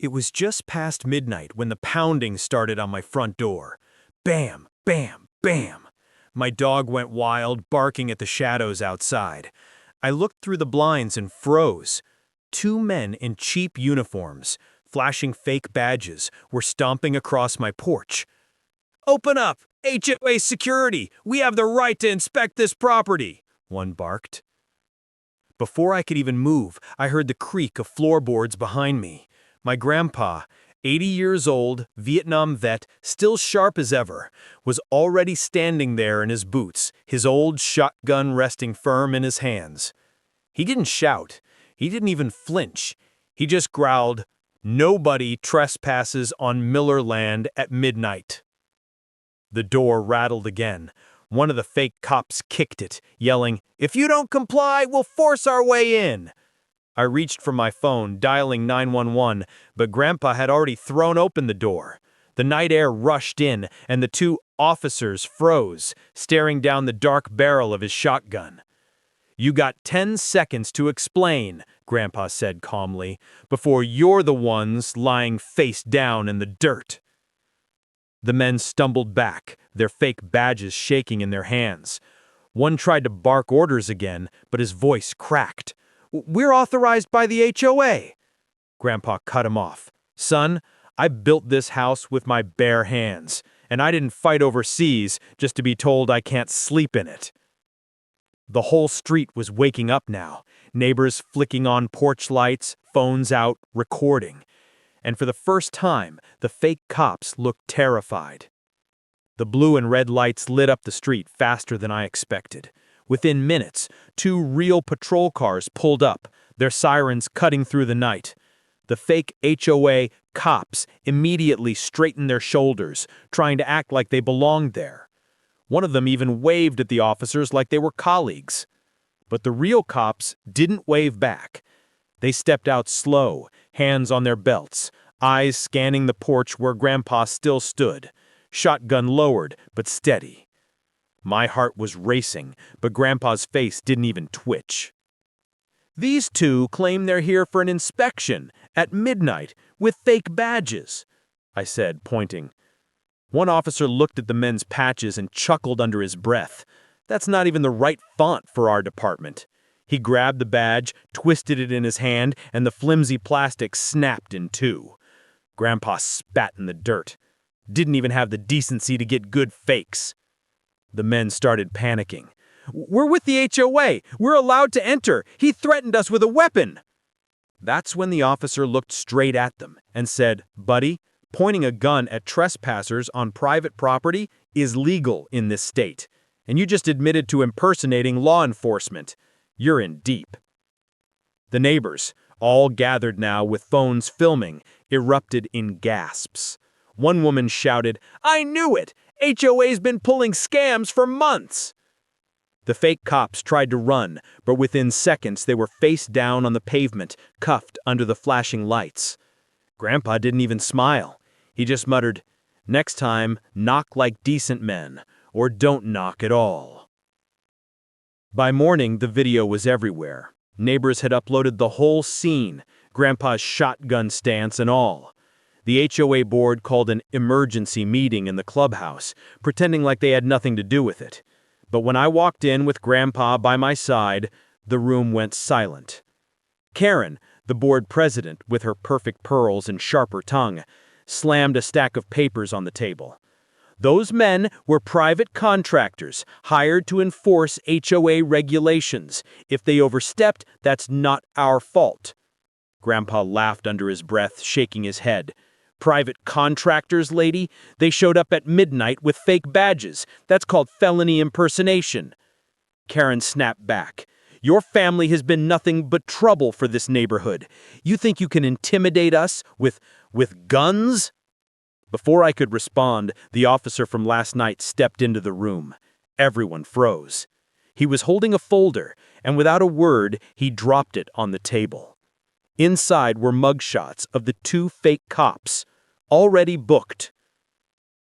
It was just past midnight when the pounding started on my front door. Bam, bam, bam. My dog went wild, barking at the shadows outside. I looked through the blinds and froze. Two men in cheap uniforms, flashing fake badges, were stomping across my porch. "Open up! HOA security! We have the right to inspect this property!" one barked. Before I could even move, I heard the creak of floorboards behind me. My grandpa, 80 years old, Vietnam vet, still sharp as ever, was already standing there in his boots, his old shotgun resting firm in his hands. He didn't shout. He didn't even flinch. He just growled, "Nobody trespasses on Miller land at midnight." The door rattled again. One of the fake cops kicked it, yelling, "If you don't comply, we'll force our way in." I reached for my phone, dialing 911, but Grandpa had already thrown open the door. The night air rushed in, and the two officers froze, staring down the dark barrel of his shotgun. "You got 10 seconds to explain," Grandpa said calmly, "before you're the ones lying face down in the dirt." The men stumbled back, their fake badges shaking in their hands. One tried to bark orders again, but his voice cracked. "We're authorized by the HOA." Grandpa cut him off. "Son, I built this house with my bare hands, and I didn't fight overseas just to be told I can't sleep in it." The whole street was waking up now, neighbors flicking on porch lights, phones out, recording. And for the first time, the fake cops looked terrified. The blue and red lights lit up the street faster than I expected. Within minutes, 2 real patrol cars pulled up, their sirens cutting through the night. The fake HOA cops immediately straightened their shoulders, trying to act like they belonged there. One of them even waved at the officers like they were colleagues. But the real cops didn't wave back. They stepped out slow, hands on their belts, eyes scanning the porch where Grandpa still stood, shotgun lowered but steady. My heart was racing, but Grandpa's face didn't even twitch. "These two claim they're here for an inspection at midnight with fake badges," I said, pointing. One officer looked at the men's patches and chuckled under his breath. "That's not even the right font for our department." He grabbed the badge, twisted it in his hand, and the flimsy plastic snapped in two. Grandpa spat in the dirt. Didn't even have the decency to get good fakes. The men started panicking. "We're with the HOA. We're allowed to enter. He threatened us with a weapon." That's when the officer looked straight at them and said, "Buddy, pointing a gun at trespassers on private property is legal in this state, and you just admitted to impersonating law enforcement. You're in deep." The neighbors, all gathered now with phones filming, erupted in gasps. One woman shouted, "I knew it! HOA's been pulling scams for months!" The fake cops tried to run, but within seconds they were face down on the pavement, cuffed under the flashing lights. Grandpa didn't even smile. He just muttered, "Next time, knock like decent men, or don't knock at all." By morning, the video was everywhere. Neighbors had uploaded the whole scene, Grandpa's shotgun stance and all. The HOA board called an emergency meeting in the clubhouse, pretending like they had nothing to do with it. But when I walked in with Grandpa by my side, the room went silent. Karen, the board president, with her perfect pearls and sharper tongue, slammed a stack of papers on the table. Those men were private contractors hired to enforce HOA regulations. If they overstepped, that's not our fault. Grandpa laughed under his breath, shaking his head. "Private contractors, lady? They showed up at midnight with fake badges. That's called felony impersonation." Karen snapped back. "Your family has been nothing but trouble for this neighborhood. You think you can intimidate us with guns?" Before I could respond, the officer from last night stepped into the room. Everyone froze. He was holding a folder, and without a word, he dropped it on the table. Inside were mugshots of the 2 fake cops, already booked.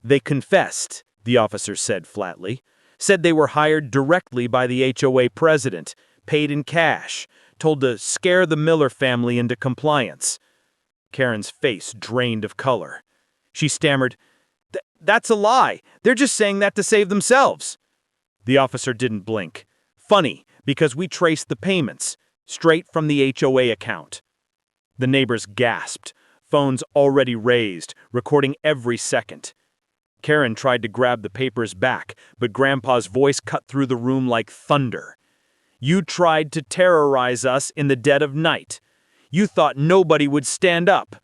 "They confessed," the officer said flatly. "Said they were hired directly by the HOA president, paid in cash, told to scare the Miller family into compliance." Karen's face drained of color. She stammered, "That's a lie. They're just saying that to save themselves." The officer didn't blink. Funny, because we traced the payments, straight from the HOA account. The neighbors gasped, phones already raised, recording every second. Karen tried to grab the papers back, but Grandpa's voice cut through the room like thunder. "You tried to terrorize us in the dead of night. You thought nobody would stand up.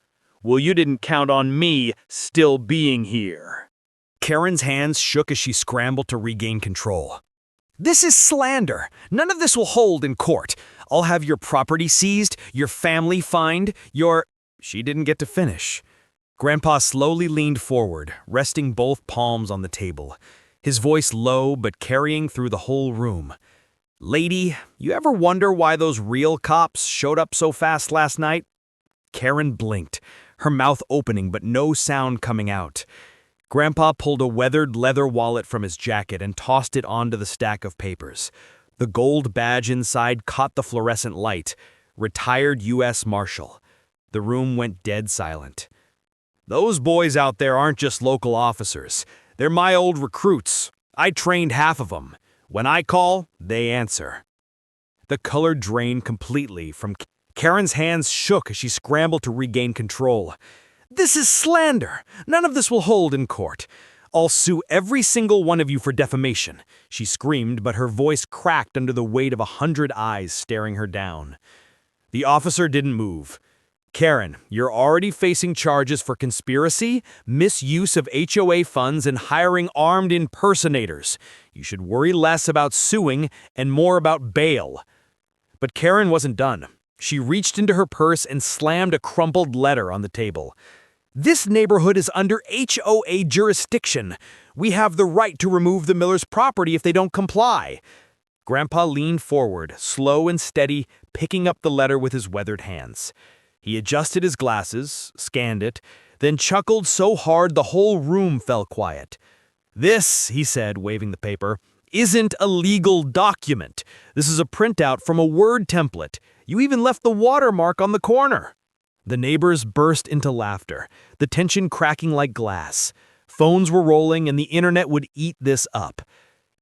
Well, you didn't count on me still being here." Karen's hands shook as she scrambled to regain control. "This is slander. None of this will hold in court. I'll have your property seized, your family fined, your—" She didn't get to finish. Grandpa slowly leaned forward, resting both palms on the table, his voice low but carrying through the whole room. "Lady, you ever wonder why those real cops showed up so fast last night?" Karen blinked, her mouth opening but no sound coming out. Grandpa pulled a weathered leather wallet from his jacket and tossed it onto the stack of papers. The gold badge inside caught the fluorescent light. Retired U.S. Marshal. The room went dead silent. "Those boys out there aren't just local officers. They're my old recruits. I trained half of them. When I call, they answer." The color drained completely from Karen's hands shook as she scrambled to regain control. "This is slander. None of this will hold in court. I'll sue every single one of you for defamation," she screamed, but her voice cracked under the weight of 100 eyes staring her down. The officer didn't move. "Karen, you're already facing charges for conspiracy, misuse of HOA funds, and hiring armed impersonators. You should worry less about suing and more about bail." But Karen wasn't done. She reached into her purse and slammed a crumpled letter on the table. "This neighborhood is under HOA jurisdiction. We have the right to remove the Millers' property if they don't comply." Grandpa leaned forward, slow and steady, picking up the letter with his weathered hands. He adjusted his glasses, scanned it, then chuckled so hard the whole room fell quiet. "This," he said, waving the paper, "isn't a legal document. This is a printout from a Word template. You even left the watermark on the corner." The neighbors burst into laughter, the tension cracking like glass. Phones were rolling and the internet would eat this up.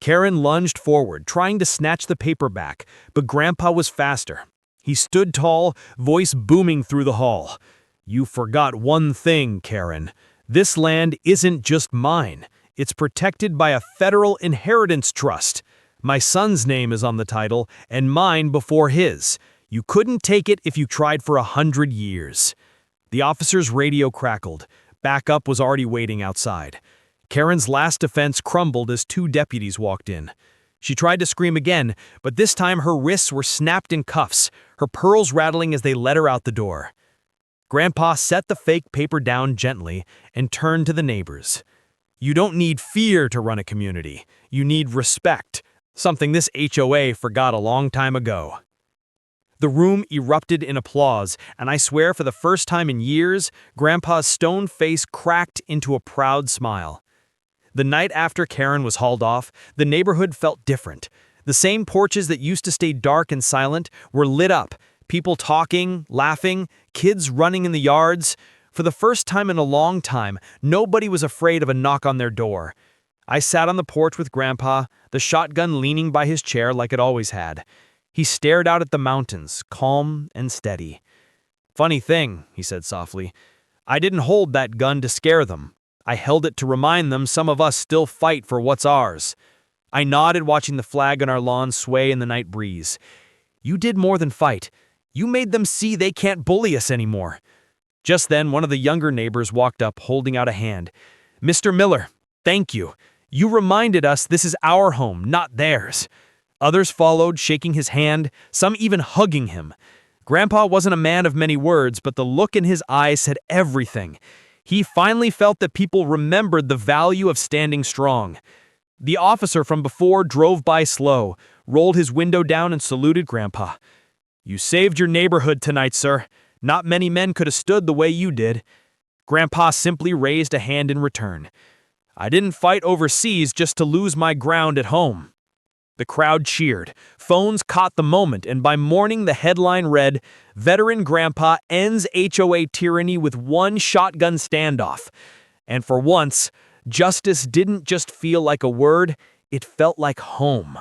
Karen lunged forward, trying to snatch the paper back, but Grandpa was faster. He stood tall, voice booming through the hall. "You forgot one thing, Karen. This land isn't just mine. It's protected by a federal inheritance trust. My son's name is on the title, and mine before his. You couldn't take it if you tried for 100 years. The officer's radio crackled. Backup was already waiting outside. Karen's last defense crumbled as 2 deputies walked in. She tried to scream again, but this time her wrists were snapped in cuffs, her pearls rattling as they led her out the door. Grandpa set the fake paper down gently and turned to the neighbors. "You don't need fear to run a community. You need respect, something this HOA forgot a long time ago." The room erupted in applause, and I swear for the first time in years, Grandpa's stone face cracked into a proud smile. The night after Karen was hauled off, the neighborhood felt different. The same porches that used to stay dark and silent were lit up, people talking, laughing, kids running in the yards. For the first time in a long time, nobody was afraid of a knock on their door. I sat on the porch with Grandpa, the shotgun leaning by his chair like it always had. He stared out at the mountains, calm and steady. "Funny thing," he said softly, "I didn't hold that gun to scare them. I held it to remind them some of us still fight for what's ours." I nodded, watching the flag on our lawn sway in the night breeze. "You did more than fight. You made them see they can't bully us anymore." Just then, one of the younger neighbors walked up, holding out a hand. "Mr. Miller, thank you. You reminded us this is our home, not theirs." Others followed, shaking his hand, some even hugging him. Grandpa wasn't a man of many words, but the look in his eyes said everything. He finally felt that people remembered the value of standing strong. The officer from before drove by slow, rolled his window down and saluted Grandpa. "You saved your neighborhood tonight, sir. Not many men could have stood the way you did." Grandpa simply raised a hand in return. "I didn't fight overseas just to lose my ground at home." The crowd cheered. Phones caught the moment, and by morning the headline read, "Veteran Grandpa ends HOA tyranny with one shotgun standoff." And for once, justice didn't just feel like a word, it felt like home.